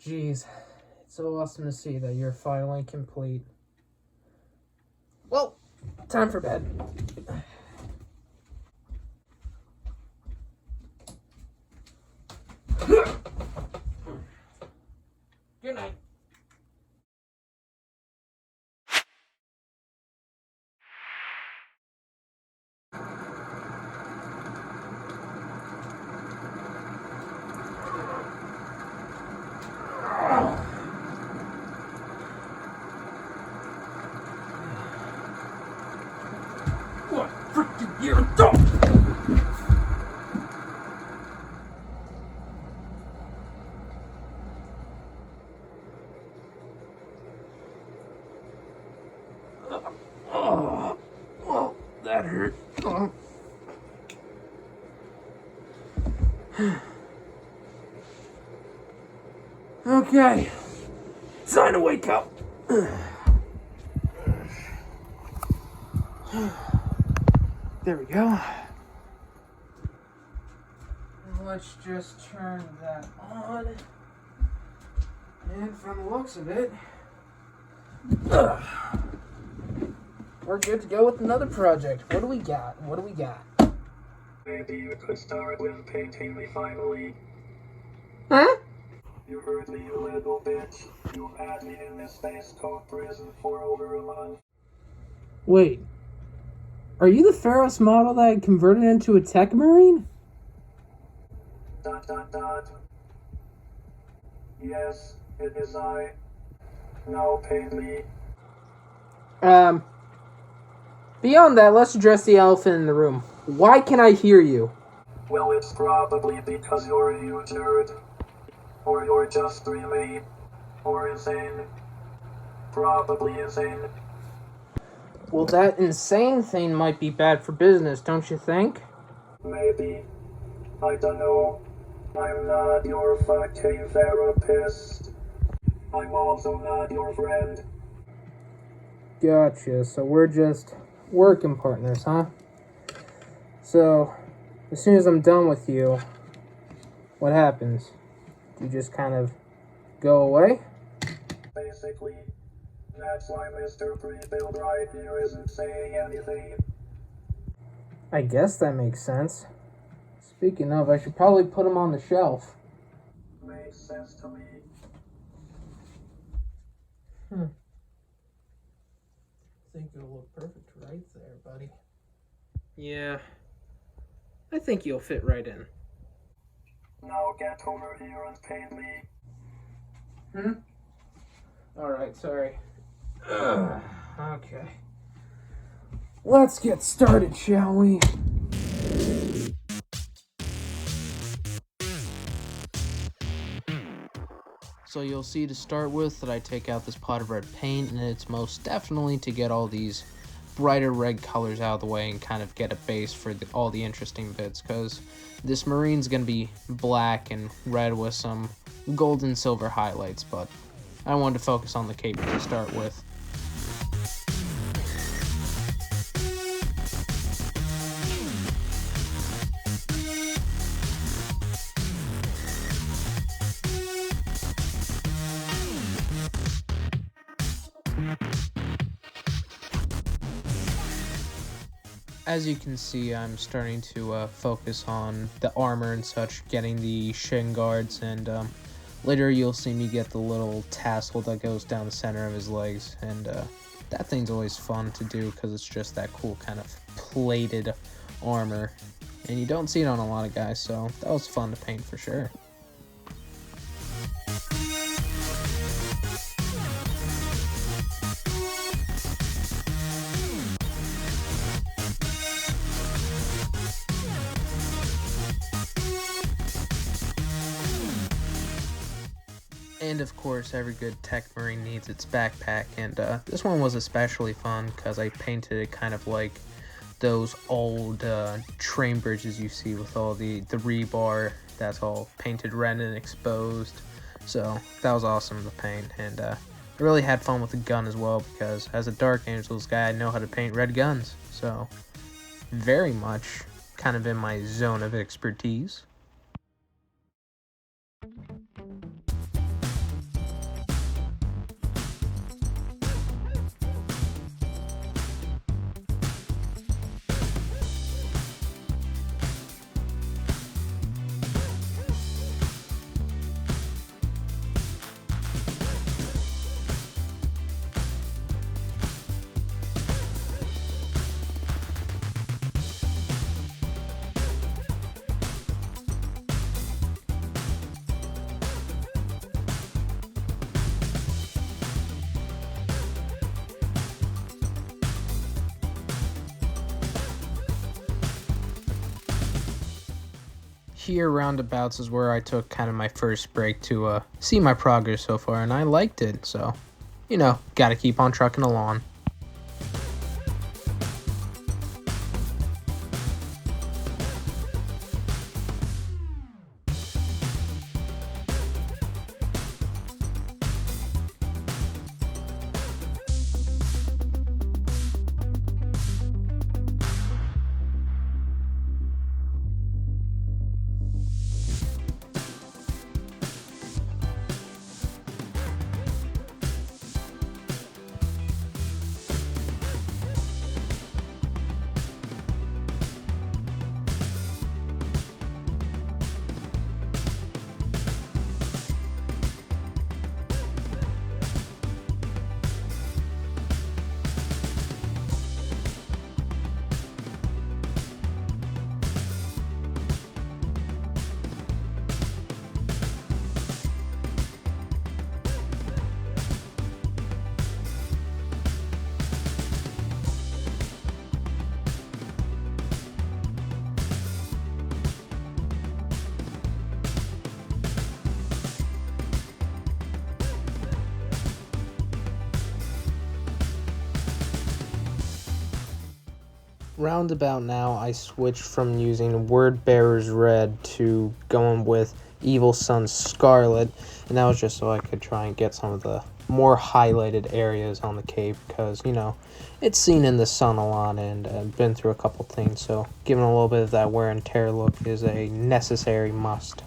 Jeez, it's so awesome to see that you're finally complete. Well, time for bed. Good night. What freaking year? Oh, that hurt. Oh. Okay, time to wake up. There we go. Let's just turn that on. And from the looks of it, we're good to go with another project. What do we got? Maybe you could start with painting me finally. Huh? You heard me, you little bitch. You had me in this space code prison for over a month. Wait. Are you the Feirros model that I converted into a Techmarine? ... Yes, it is I. Now paint me. Beyond that, let's address the elephant in the room. Why can I hear you? Well, it's probably because you're a huge nerd. Or you're just really... or insane. Probably insane. Well, that insane thing might be bad for business, don't you think? Maybe. I don't know. I'm not your fucking therapist. I'm also not your friend. Gotcha, so we're just working partners, huh? So, as soon as I'm done with you, what happens? Do you just kind of go away? Basically, that's why Mr. Pre-Build right here isn't saying anything. I guess that makes sense. Speaking of, I should probably put him on the shelf. Makes sense to me. I think it'll look perfect right there, buddy. Yeah, I think you'll fit right in. Now get over here and paint me. Alright, sorry. Okay. Let's get started, shall we? So you'll see to start with that I take out this pot of red paint, and it's most definitely to get all these brighter red colors out of the way and kind of get a base for all the interesting bits, because this marine's going to be black and red with some gold and silver highlights, but I wanted to focus on the cape to start with. As you can see, I'm starting to focus on the armor and such, getting the shin guards, and later you'll see me get the little tassel that goes down the center of his legs, and that thing's always fun to do because it's just that cool kind of plated armor, and you don't see it on a lot of guys, so that was fun to paint for sure. And of course, every good Techmarine needs its backpack, and this one was especially fun because I painted it kind of like those old train bridges you see with all the rebar that's all painted red and exposed. So that was awesome to paint, and I really had fun with the gun as well because as a Dark Angels guy, I know how to paint red guns. So very much kind of in my zone of expertise. here roundabouts is where I took kind of my first break to see my progress so far, and I liked it, so, you know, gotta keep on trucking along. Roundabout now, I switched from using Word Bearer's Red to going with Evil Sun's Scarlet, and that was just so I could try and get some of the more highlighted areas on the cave, because, you know, it's seen in the sun a lot and been through a couple things, so giving a little bit of that wear and tear look is a necessary must.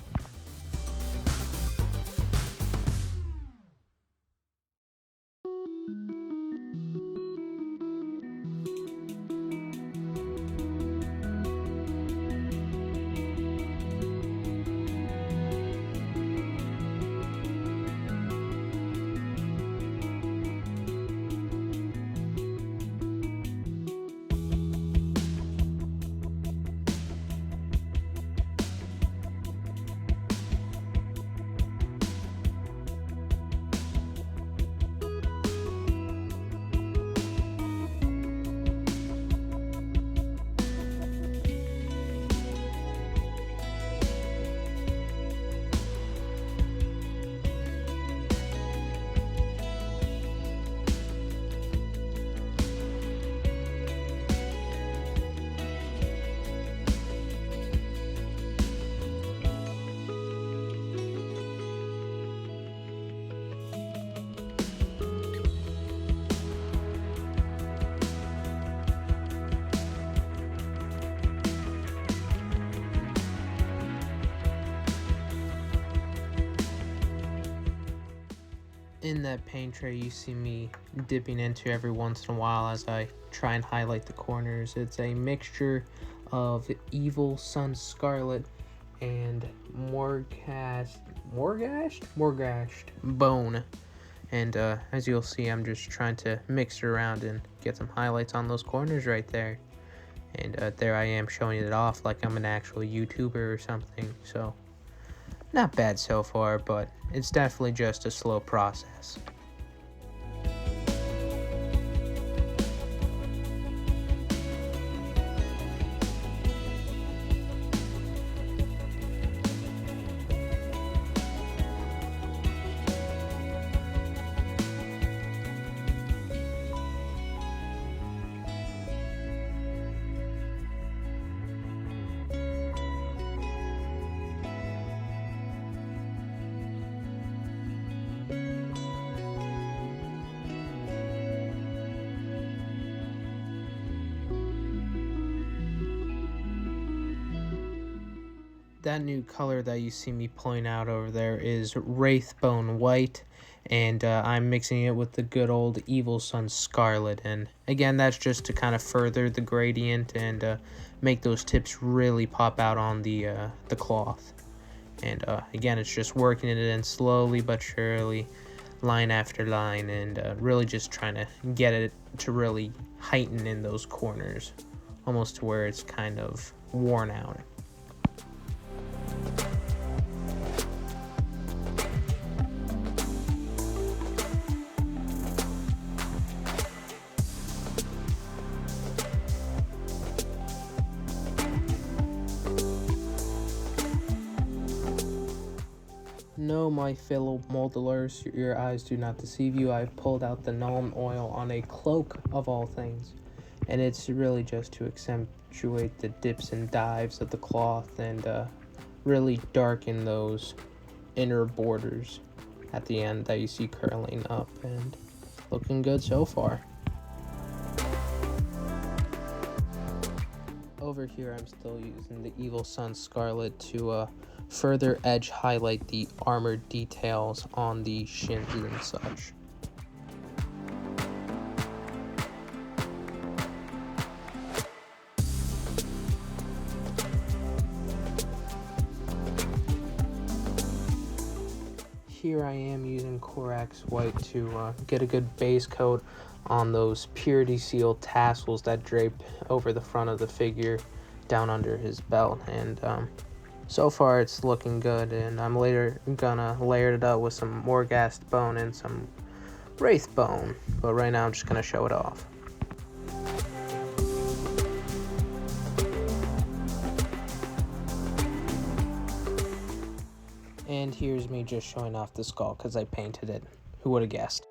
In that paint tray, you see me dipping into every once in a while as I try and highlight the corners. It's a mixture of Evil Sun Scarlet and Morgashed Bone. And as you'll see, I'm just trying to mix it around and get some highlights on those corners right there. And there I am showing it off like I'm an actual YouTuber or something. So, not bad so far, but it's definitely just a slow process. That new color that you see me pulling out over there is Wraithbone White, and I'm mixing it with the good old Evil Sun Scarlet. And again, that's just to kind of further the gradient and make those tips really pop out on the cloth. And again, it's just working it in slowly but surely, line after line, and really just trying to get it to really heighten in those corners, almost to where it's kind of worn out. No, my fellow modelers, your eyes do not deceive you. I've pulled out the Nuln oil on a cloak of all things, and it's really just to accentuate the dips and dives of the cloth and really darken those inner borders at the end that you see curling up, and looking good so far. Over here I'm still using the Evil Sun Scarlet to further edge highlight the armor details on the shins and such. Here I am using Corax White to get a good base coat on those purity seal tassels that drape over the front of the figure down under his belt, and so far it's looking good, and I'm later gonna layer it up with some Morghast bone and some Wraith bone, but right now I'm just gonna show it off. And here's me just showing off the skull because I painted it. Who would have guessed?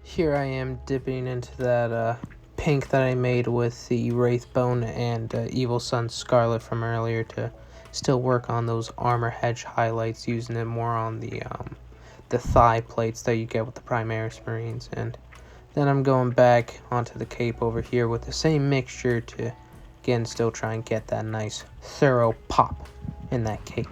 Here I am dipping into that pink that I made with the Wraithbone and Evil Sun Scarlet from earlier to still work on those armor hedge highlights, using it more on the thigh plates that you get with the Primaris Marines. And then I'm going back onto the cape over here with the same mixture to, again, still try and get that nice thorough pop in that cape.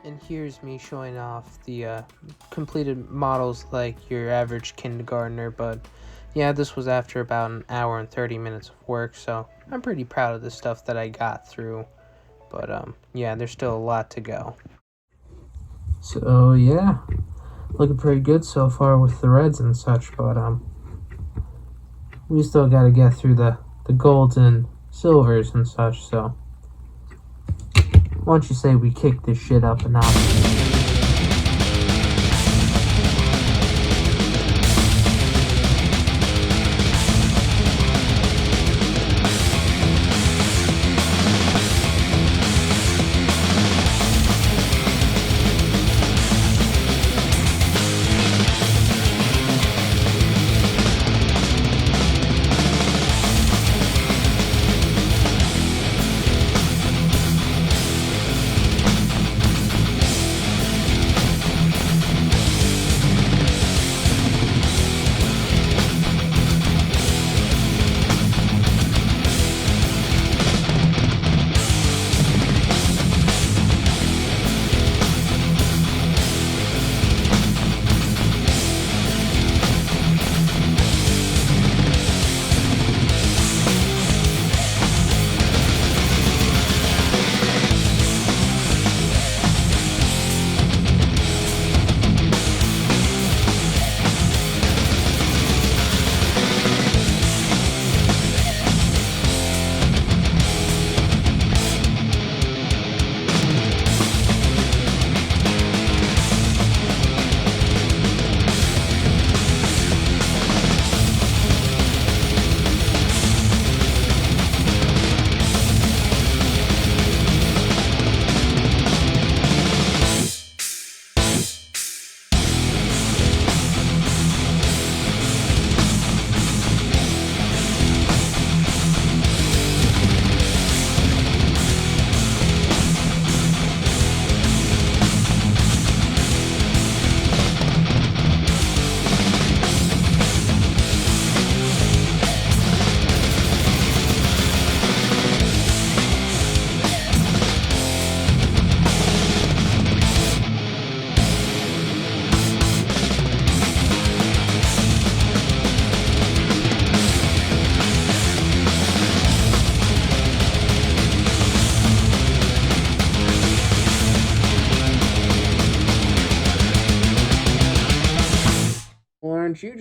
And here's me showing off the completed models like your average kindergartner, but yeah, this was after about an hour and 30 minutes of work, so I'm pretty proud of the stuff that I got through, but yeah, there's still a lot to go. So yeah, looking pretty good so far with the reds and such, but we still got to get through the golds and silvers and such, so why don't you say we kick this shit up a notch?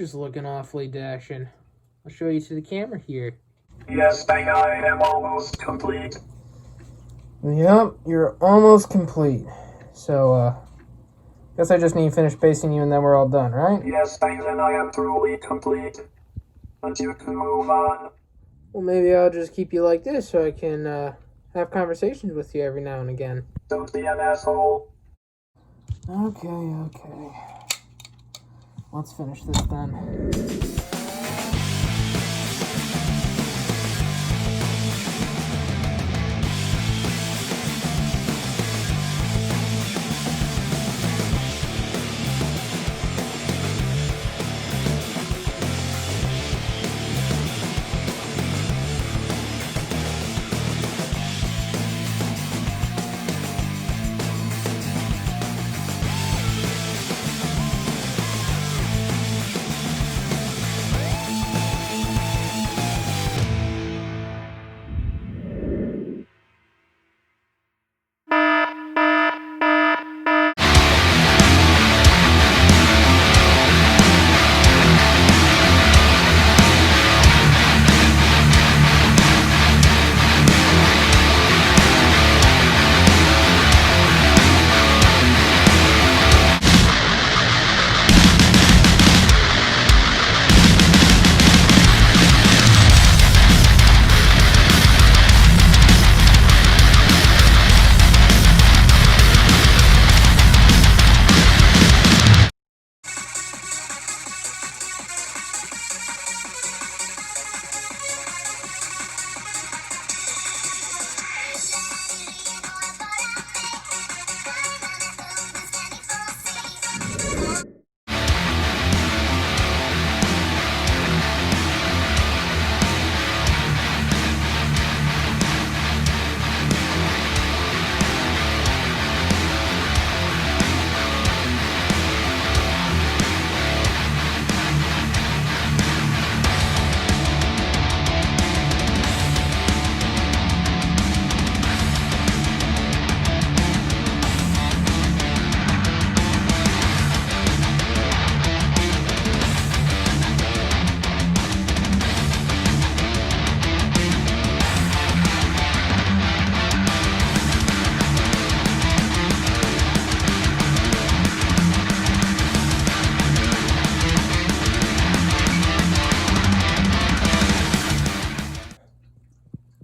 is looking awfully dashing. I'll show you to the camera here. Yes, I am almost complete. Yep, you're almost complete. So, guess I just need to finish basting you and then we're all done, right? Yes, I am truly complete. And you can move on. Well, maybe I'll just keep you like this so I can, have conversations with you every now and again. Don't be an asshole. Okay. Let's finish this then.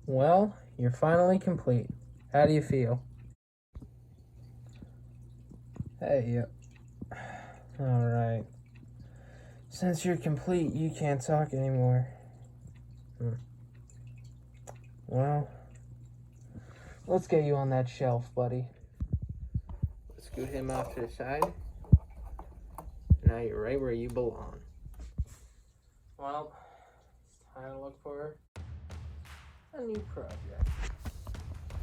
Well, you're finally complete. How do you feel? Hey, alright. Since you're complete, you can't talk anymore. Well, let's get you on that shelf, buddy. Let's scoot him off to the side. Now you're right where you belong. Well, it's time to look for a new project.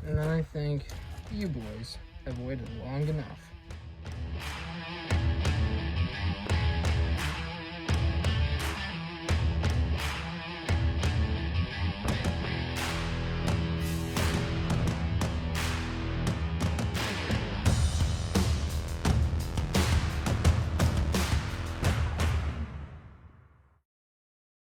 And I think you boys have waited long enough.